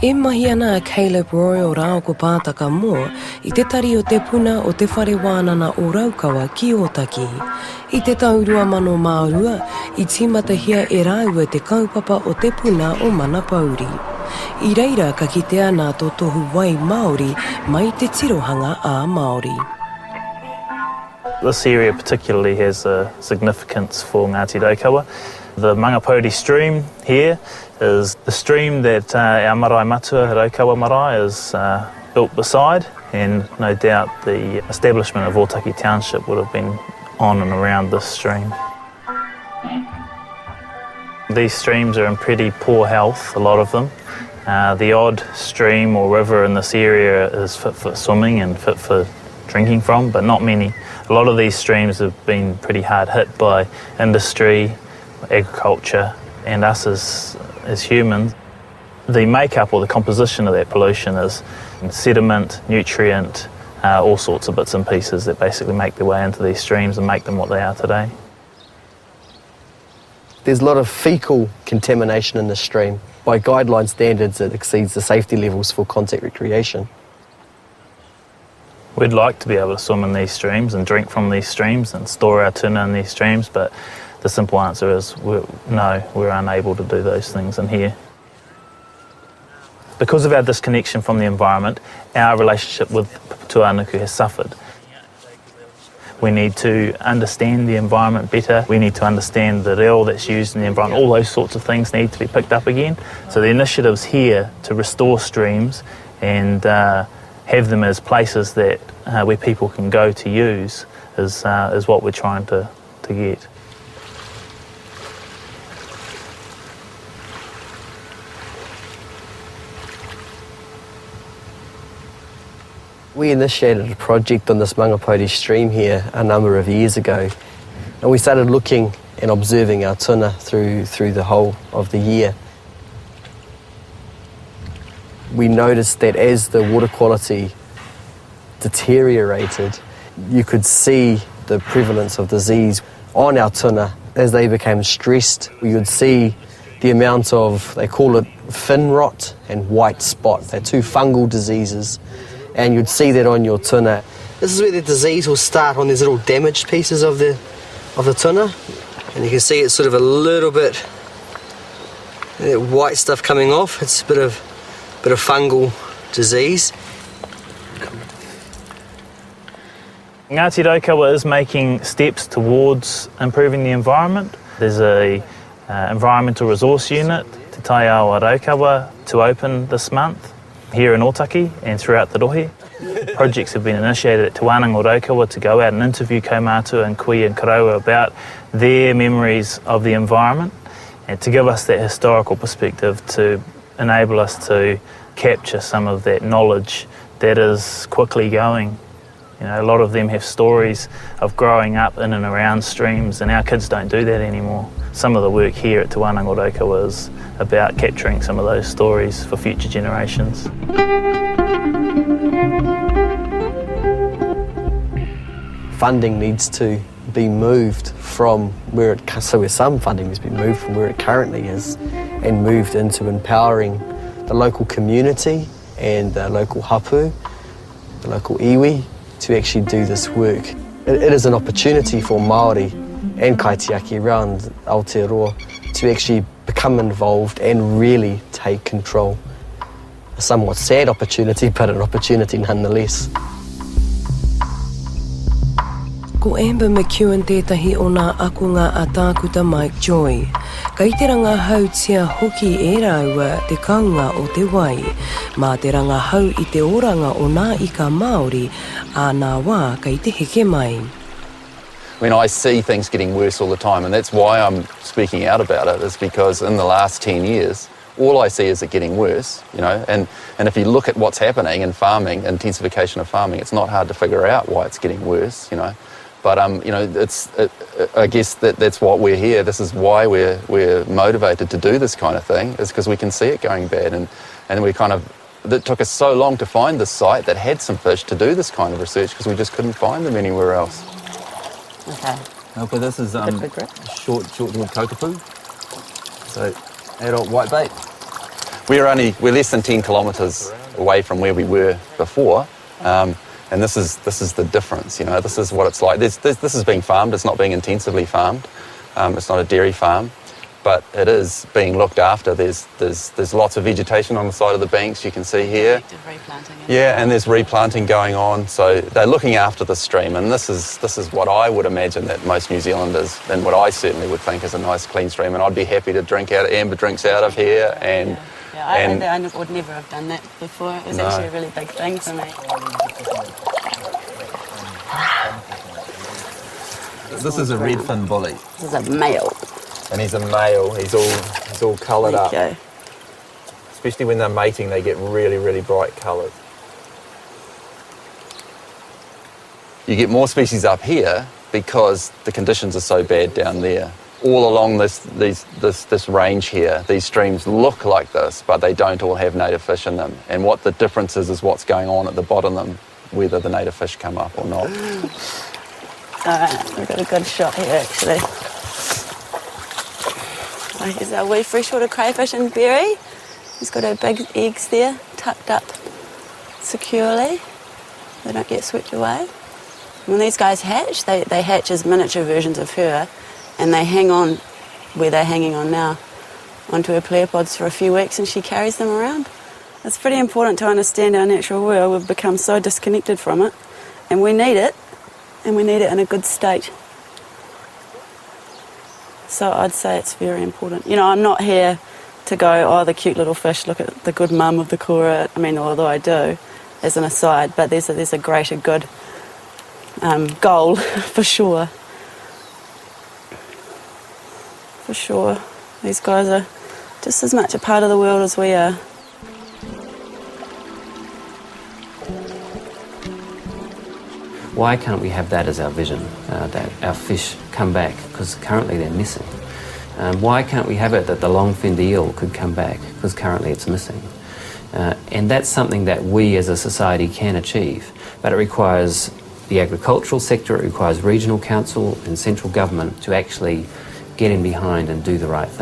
E mahi ana Caleb Roy o rāo ko pātaka mō I te tari o te puna o te whare wānana o Raukawa ki Otaki. I te taurua mano Māorua, I tīmata hia e rāua te kaupapa o te puna o Manapauri. I reira ka kitea nā tō tohu wai Māori mai te tirohanga a Māori. This area particularly has a significance for Ngāti Raukawa. The Mangapōuri stream here is the stream that our marae matua, Raukawa marae, is built beside, and no doubt the establishment of Otaki Township would have been on and around this stream. These streams are in pretty poor health, a lot of them. The odd stream or river in this area is fit for swimming and fit for drinking from, but not many. A lot of these streams have been pretty hard hit by industry, agriculture, and us as humans. The makeup or the composition of that pollution is sediment, nutrient, all sorts of bits and pieces that basically make their way into these streams and make them what they are today. There's a lot of fecal contamination in the stream. By guideline standards, it exceeds the safety levels for contact recreation. We'd like to be able to swim in these streams and drink from these streams and store our tuna in these streams, but the simple answer is no, we're unable to do those things in here. Because of our disconnection from the environment, our relationship with Tuanuku has suffered. We need to understand the environment better. We need to understand the reo that's used in the environment. All those sorts of things need to be picked up again. So the initiatives here to restore streams and have them as places that where people can go to use is what we're trying to get. We initiated a project on this Mangapōuri stream here a number of years ago, and we started looking and observing our tuna through the whole of the year. We noticed that as the water quality deteriorated, you could see the prevalence of disease on our tuna. As they became stressed, we would see the amount of, they call it fin rot and white spot. They're two fungal diseases, and you'd see that on your tuna. This is where the disease will start, on these little damaged pieces of the tuna, and you can see it's sort of a little bit white stuff coming off. It's a bit of fungal disease. Ngāti Raukawa is making steps towards improving the environment. There's a environmental resource unit, Te Tai Awa Raukawa, to open this month here in Otaki and throughout the Rohe. Projects have been initiated at Te Wānanga Raukawa to go out and interview kaumātua and kui and karaua about their memories of the environment and to give us that historical perspective to enable us to capture some of that knowledge that is quickly going. You know, a lot of them have stories of growing up in and around streams, and our kids don't do that anymore. Some of the work here at Te Wānanga Raukawa is about capturing some of those stories for future generations. Funding needs to be moved from where some funding has been moved from where it currently is and moved into empowering the local community and the local hapu, the local iwi, to actually do this work. It is an opportunity for Māori and Kaitiaki around Aotearoa to actually become involved and really take control. A somewhat sad opportunity, but an opportunity nonetheless. Ko Amber McEwen tētahi o nā akunga a tākuta Mike Joy. Ka i te ranga hau tia hoki e raua te kaunga o te wai, mā te ranga hau I te oranga o nā ika Māori a nā wā ka I te heke mai. I mean, I see things getting worse all the time, and that's why I'm speaking out about it, is because in the last 10 years, all I see is it getting worse, you know, and if you look at what's happening in farming, intensification of farming, it's not hard to figure out why it's getting worse, you know. But, you know, I guess that's what we're here. This is why we're motivated to do this kind of thing, is because we can see it going bad. And we kind of, it took us so long to find this site that had some fish to do this kind of research, because we just couldn't find them anywhere else. Okay. Okay, this is short-tailed kakapu. So, adult whitebait. we're less than 10 kilometres away from where we were before, and this is the difference. You know, this is what it's like. This is being farmed. It's not being intensively farmed. It's not a dairy farm, but it is being looked after. There's lots of vegetation on the side of the banks. You can see here. Active replanting. Yeah, and there's replanting going on. So they're looking after the stream, and this is what I would imagine that most New Zealanders, and what I certainly would think is a nice clean stream. And I'd be happy to drink out amber drinks out of here. And I would never have done that before. It was actually a really big thing for me. This is a redfin bully, This is a male. and he's a male. He's all coloured up. Okay. Especially when they're mating, they get really, really bright colours. You get more species up here because the conditions are so bad down there. All along this range here, these streams look like this, but they don't all have native fish in them. And what the difference is what's going on at the bottom of them, whether the native fish come up or not. Alright, we've got a good shot here actually. Here's our wee freshwater crayfish and berry. He's got her big eggs there, tucked up securely. They don't get swept away. When these guys hatch, they hatch as miniature versions of her, and they hang on where they're hanging on now, onto her pleopods for a few weeks, and she carries them around. It's pretty important to understand our natural world. We've become so disconnected from it, and we need it, and we need it in a good state. So I'd say it's very important. You know, I'm not here to go, oh, the cute little fish, look at the good mum of the kora. I mean, although I do, as an aside, but there's a greater good goal, for sure. For sure. These guys are just as much a part of the world as we are. Why can't we have that as our vision, that our fish come back, because currently they're missing? Why can't we have it that the long-finned eel could come back, because currently it's missing? And that's something that we as a society can achieve, but it requires the agricultural sector, it requires regional council and central government to actually get in behind and do the right thing.